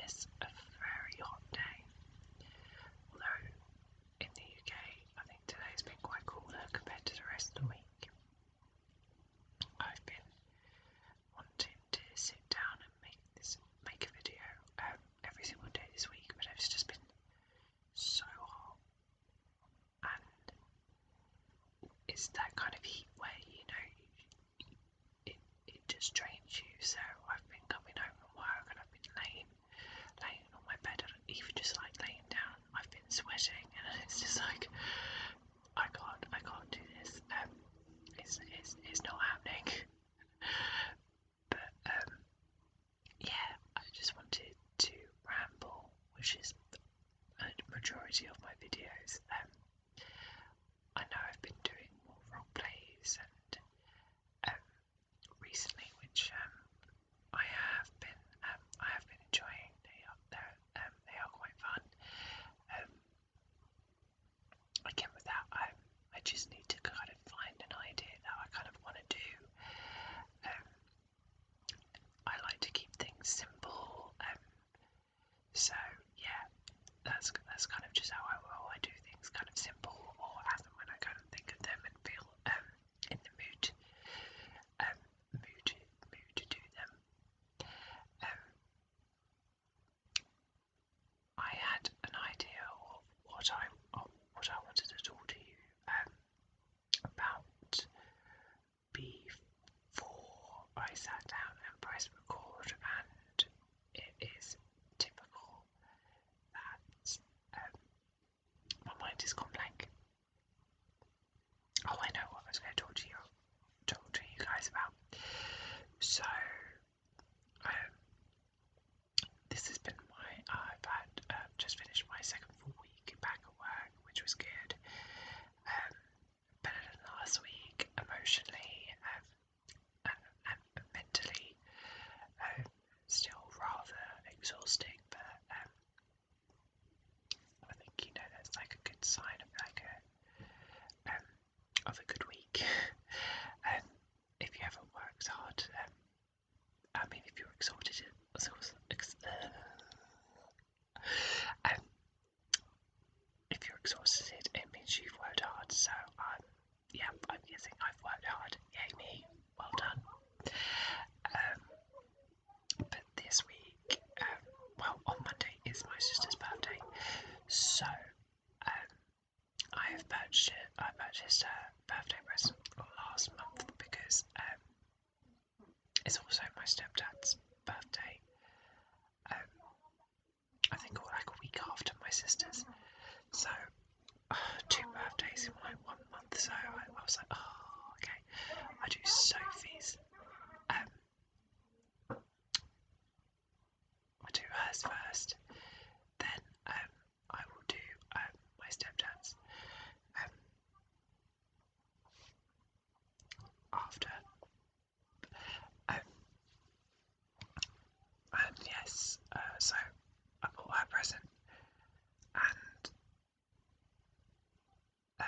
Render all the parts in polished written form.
yes, a very hot day. Although in the UK, I think today's been quite cooler compared to the rest of the week. I've been wanting to sit down and make a video every single day this week, but it's just been so hot, and it's that kind of heat where it just drains you. So I've been coming home from work and I've been laying on my bed, and even just like laying down, I've been sweating, and it's just like I can't do this. It's not happening. But yeah, I just wanted to ramble, which is a majority of my videos. I know I've been doing more role plays and recently, which I have been enjoying. They are quite fun. Again, with that, I just need to kind of find an idea that I kind of want to do. I like to keep things simple, so yeah, that's kind of just how I roll. I do things kind of simple, or as and when I kind of think of them and feel in the mood to do them. I had an idea of what I wanted to talk to you about before I sat down and pressed record, and it is typical that my mind has gone blank. Oh, I know what I was going to talk to you guys about. So this has been I've had just finished my second full week back at work, which was good. Better than last week, emotionally and mentally. Still rather exhausting, but I think that's like a good sign of like a good week. If you haven't worked hard, I mean, if you're exhausted, if you're exhausted, it means you've worked hard. So yeah, I'm guessing I've worked hard. Yay me, well done. But this week, well, on Monday is my sister's birthday, so I purchased her birthday present last month because it's also my stepdad's birthday. I think like a week after my sister's, so 2 birthdays in like 1 month. So I was like, oh, okay, I do Sophie's. I'll do hers first, then I will do my stepdad's after. And yes, so I bought her present, and I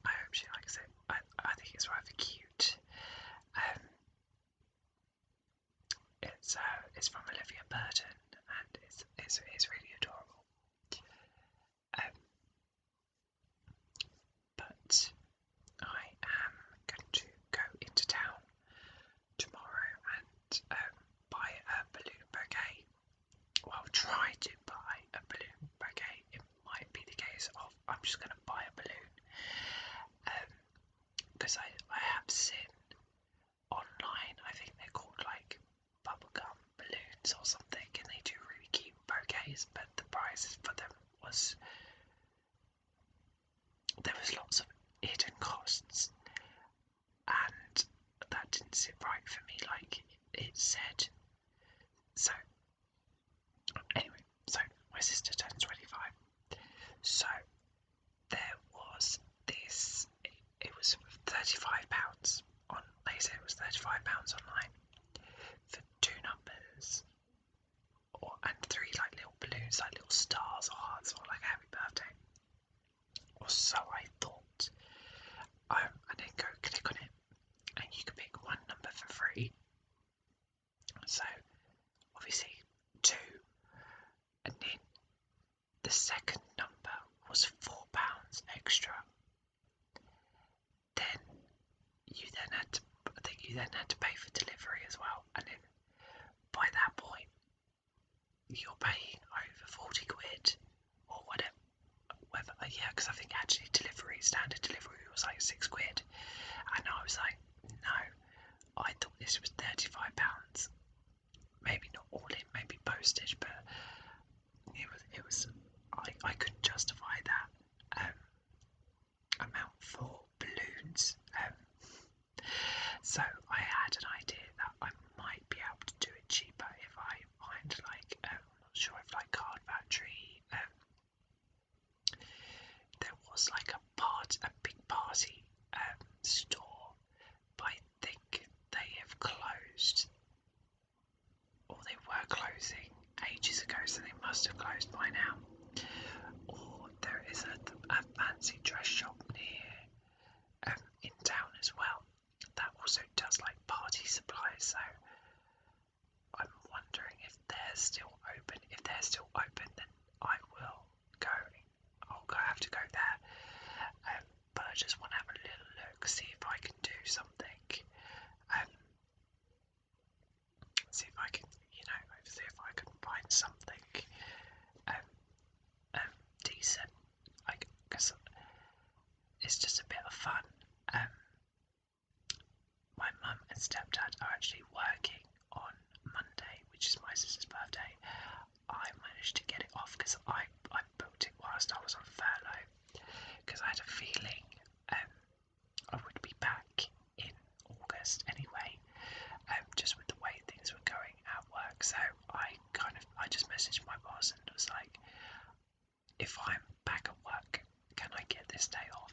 hope she likes it. I think it's rather cute. It's from Olivia Burton, and it's really adorable. But I am going to go into town tomorrow and buy a balloon bouquet. Well, try to buy a balloon bouquet. It might be the case of I'm just going to buy a balloon, because I have seen online, I think they're called like bubblegum balloons or something, and they do really cute bouquets, but the prices for them there was lots of hidden costs, and that didn't sit right for me, like it said. So anyway, so my sister turns 25, so there was this, it was £35 on, they said it was £35 online for 2 numbers, and 3 like little balloons, like little stars or hearts, or like happy birthday, or so I thought. I then go click on it, and you can pick 1 number for free. So obviously 2 you then had to, I think you then had to pay for delivery as well, and then by that point you're paying over 40 quid or whatever. Yeah, because I think actually standard delivery was like 6 quid, and I was like, no, I thought this was £35. Maybe not all in, maybe postage, but it was I couldn't justify that amount for balloons. So I had an idea that I might be able to do it cheaper if I find like I'm not sure if like Card Factory. There was like a big party store, but I think they have closed, or they were closing ages ago, so they must have closed by now. Or there is a fancy dress shop near in town as well that also does like party supplies. So I'm wondering if they're still open. If they're still open, then I will go. Have to go there. But I just want to have a little look, see if I can do something. See if I can, see if I can find something decent. Because it's just a bit of fun. My mum and stepdad are actually working on Monday, which is my sister's birthday. I managed to get it off because I booked it whilst I was on furlough, because I had a feeling I would be back in August anyway, just with the way things were going at work. So I just messaged my boss and was like, if I'm back at work, can I get this day off?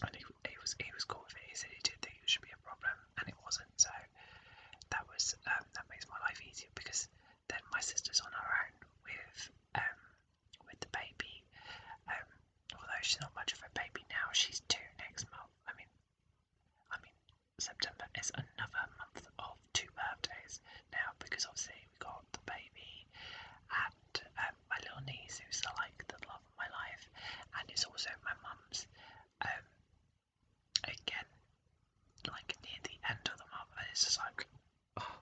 And he was cool with it. He said he didn't think it should be a problem, and it wasn't. So that makes my life easier, because then my sister's on her own with the baby. Although she's not much of a baby now, she's 2 next month. I mean September is another month of 2 birthdays now, because obviously we got the baby and my little niece, who's like the love of my life, and is also my mum's. Again, like near the end of the month, and it's just like, oh.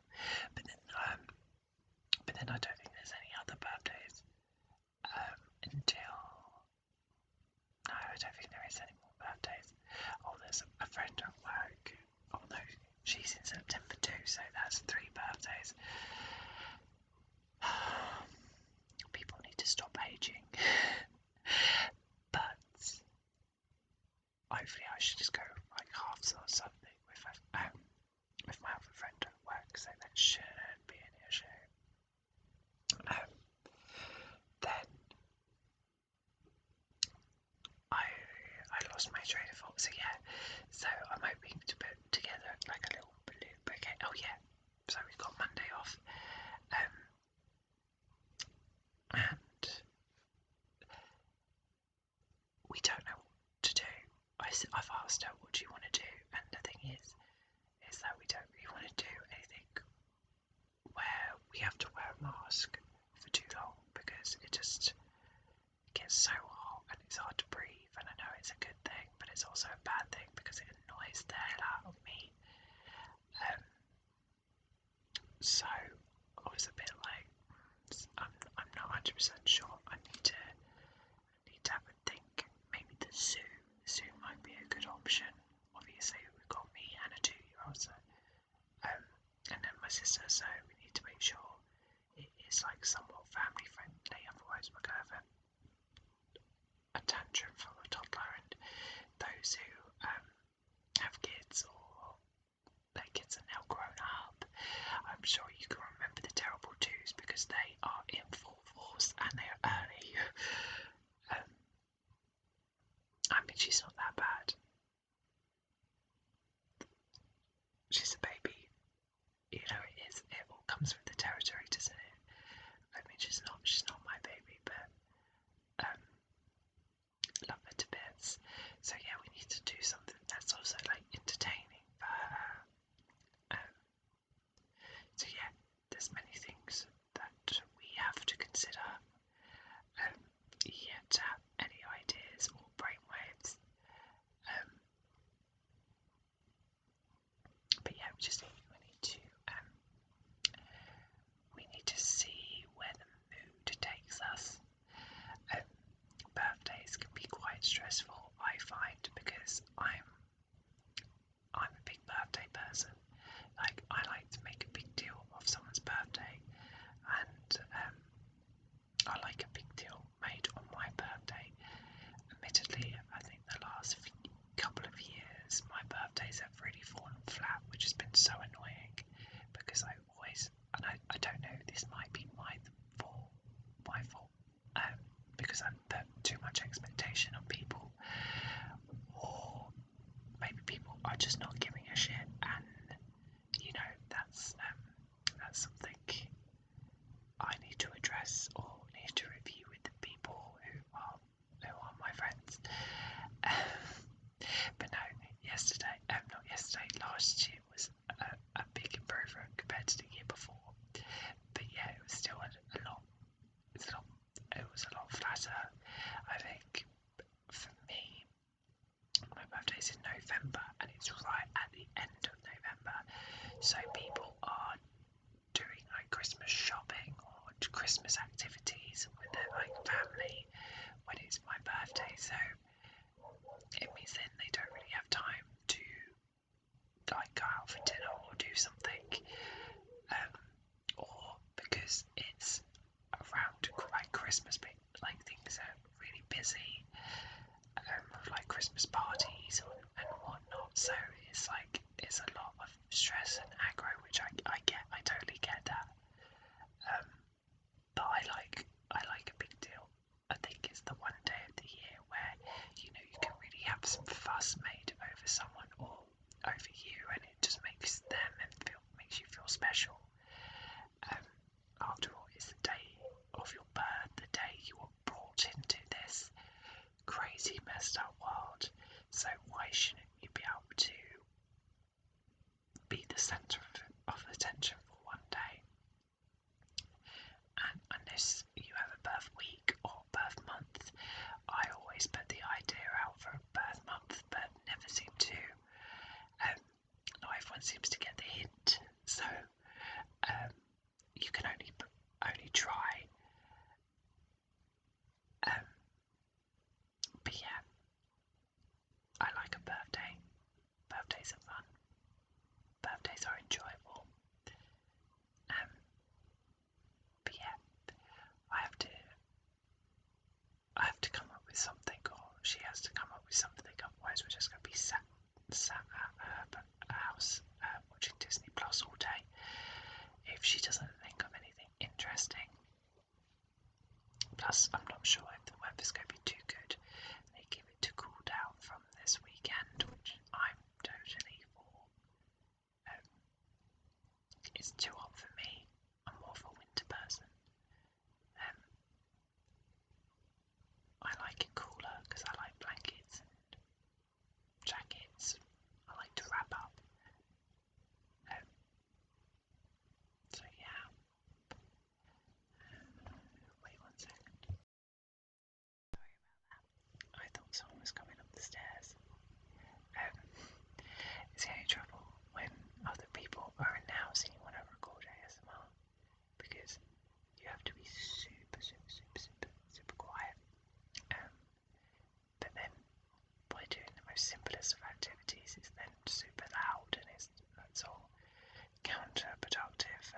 But then I don't think there's any other birthdays until. No, I don't think there is any more birthdays. Oh, there's a friend at work. Oh no, she's in September too, so that's 3 birthdays. People need to stop aging. But hopefully I should just go like halves or something with my other friend at work, so that shouldn't be an issue. Then I lost my train of thought. So yeah, so I'm hoping to put together like a little balloon bouquet. Oh yeah, so we've got Monday off, and we don't know what to do. I've asked her, what do you want to do? And the thing is that we don't really want to do anything where we have to wear a mask for too long, because it just gets so hot and it's hard to breathe. And I know it's a good thing, but it's also a bad thing because it annoys the hell out of me. So I was a bit like, I'm not 100% sure. I need to have a think. Maybe the zoo might be a good option. Obviously we've got me and a 2-year-old, so and then my sister, so we need to make sure it is like somewhat family friendly, otherwise we're going to have a tantrum from a toddler. And those who have kids, or their kids are now grown up, I'm sure you can remember the terrible twos, because they are in full force and they are early. I mean, she's not that bad. She's a baby. It all comes with the territory, doesn't it? I mean, she's not my baby, but love her to bits. So yeah, we need to do something that's also like entertaining for her. So yeah, there's many things that we have to consider. Yet to have any ideas or brainwaves. just need to we need to see where the mood takes us. Birthdays can be quite stressful, I find, because I'm a big birthday person. Like, I like to make a big deal of someone's birthday, and I like a big deal made on my birthday. Admittedly, I think the last couple of years my birthdays have really fallen flat, which has been so annoying, because I always, and I don't know, this might be my fault, because I've put too much expectation on people, or maybe people are just not giving a shit, and that's something I need to address or need to review with the people who are my friends. But no, last year was a big improvement compared to the year before. But yeah, it was still it was a lot flatter. I think for me, my birthday's in November, and it's right at the end of November, so people are doing like Christmas shopping or Christmas activities with their like family when it's my birthday. So it means then they don't really have time to like go out for dinner or do something, or because it's around like Christmas, like things are really busy, with like Christmas parties and whatnot. So it's like it's a lot of stress and aggro, which I get. I totally get that. But I like a big deal. I think it's the one day of the year where you can really have some fuss made over someone or over you, and it just makes them and makes you feel special. After all, it's the day of your birth, the day you were brought into this crazy, messed up world. So why shouldn't you be able to be the centre of attention for one day? And unless you have a birth week or birth month, I always put the idea out for a birth month, but never seem to. Not everyone seems to get the hint, so you can only try. But yeah, I like a birthday. Birthdays are fun. Birthdays are enjoyable. But yeah, I have to come up with something, or she has to come up with something. Otherwise, we're just going to be sat at her house watching Disney Plus all day. If she doesn't think of anything interesting. Plus, I'm not sure if the weather's going to be too good. They give it to cool down from this weekend, which I'm totally for. It's too hot for me. I'm more of a winter person. I like it cooler because I like blankets and jackets. I like to wrap up. So yeah. Wait one second. Sorry about that. I thought someone was coming up the stairs. It's the only trouble when other people are in the house and you want to record ASMR, because you have to be super quiet. But then by doing the most simplest of activities, it's then super loud, and that's all counterproductive.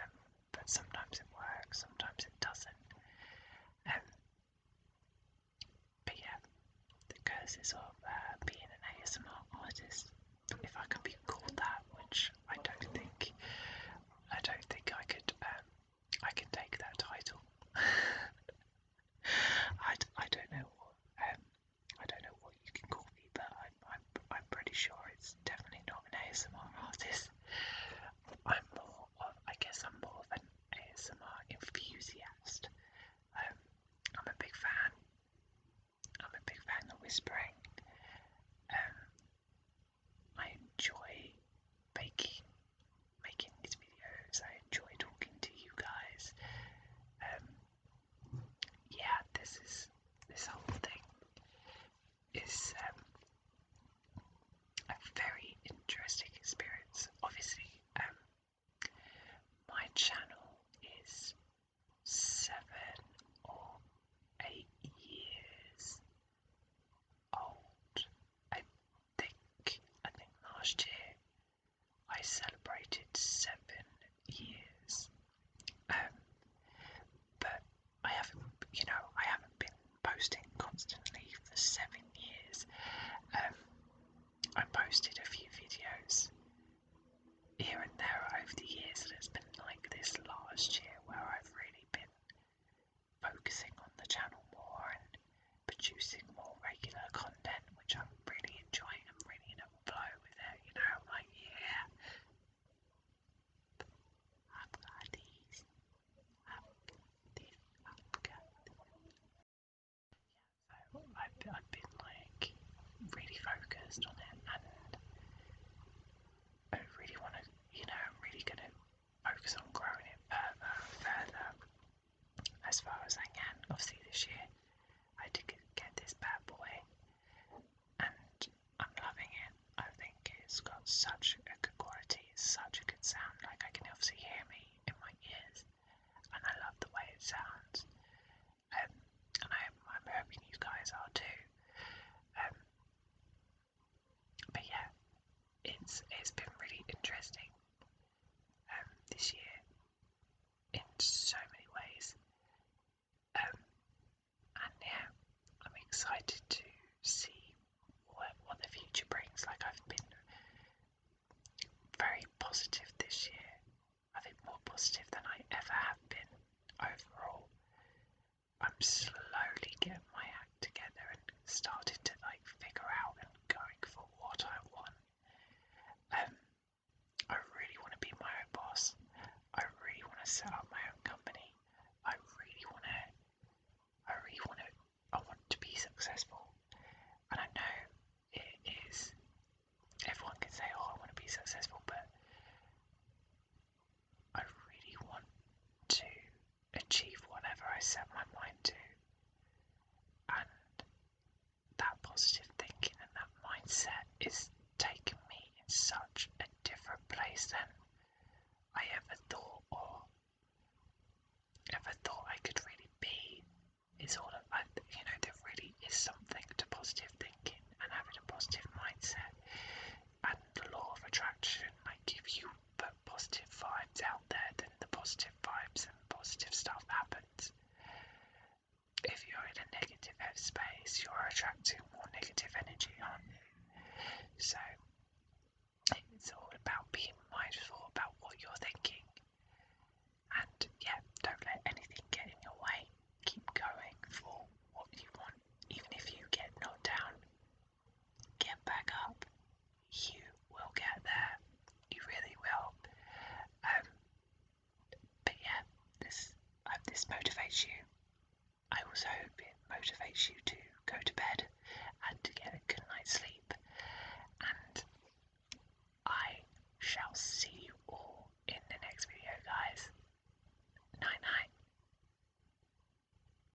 But sometimes it works, sometimes it doesn't. But yeah, the curses of being an ASMR artist, if I could be called that, which I don't think I can take that title. I don't know what you can call me, but I'm pretty sure it's definitely not an ASMR artist. I guess I'm more of an ASMR enthusiast. I'm a big fan. I'm a big fan of whispering. I enjoy making these videos. I enjoy talking to you guys. Yeah, this whole thing is a very interesting experience. Obviously, last year I celebrated 7 years. But I haven't been posting constantly for 7 years. I posted a few videos here and there over the years, and it's been like this last year where I've really been focusing on the channel more and producing more regular content, which I'm really enjoying. I'm really in a flow with it, like, yeah. I've got these. So I've been like really focused on it, and I really want to, I'm really going to focus on growing it further and further as far as I can. Obviously this year I did get this bad boy, and I'm loving it. I think it's got such a good quality, it's such a good sound, like I can obviously hear me in my ears, and I love the way it sounds. And I'm hoping you guys are too. But yeah, it's been really interesting this year in so many ways. And yeah, I'm excited to see what the future brings. Like, I've been very positive this year. I think more positive than I ever have been overall. I'm slowly getting my act together and starting to like figure out and going for what I want. I really want to be my own boss. I really want to set up my own company. I want to be successful. And I know it is, everyone can say, oh, I want to be successful, but I really want to achieve whatever I set my mind to. And that positive thinking and that mindset is taking me in such a different place than I ever thought I could really be. It's all about, there really is something to positive thinking and having a positive mindset. And the law of attraction, like, if you put positive vibes out there, then the positive vibes and positive stuff happens. If you're in a negative headspace, you're attracting more negative energy, aren't you? So it's all about being mindful about what you're thinking. And yeah, don't let anything get in your way. Keep going for what you want. Even if you get knocked down, get back up. You will get there. You really will. But yeah, I hope this motivates you. I also hope it motivates you too.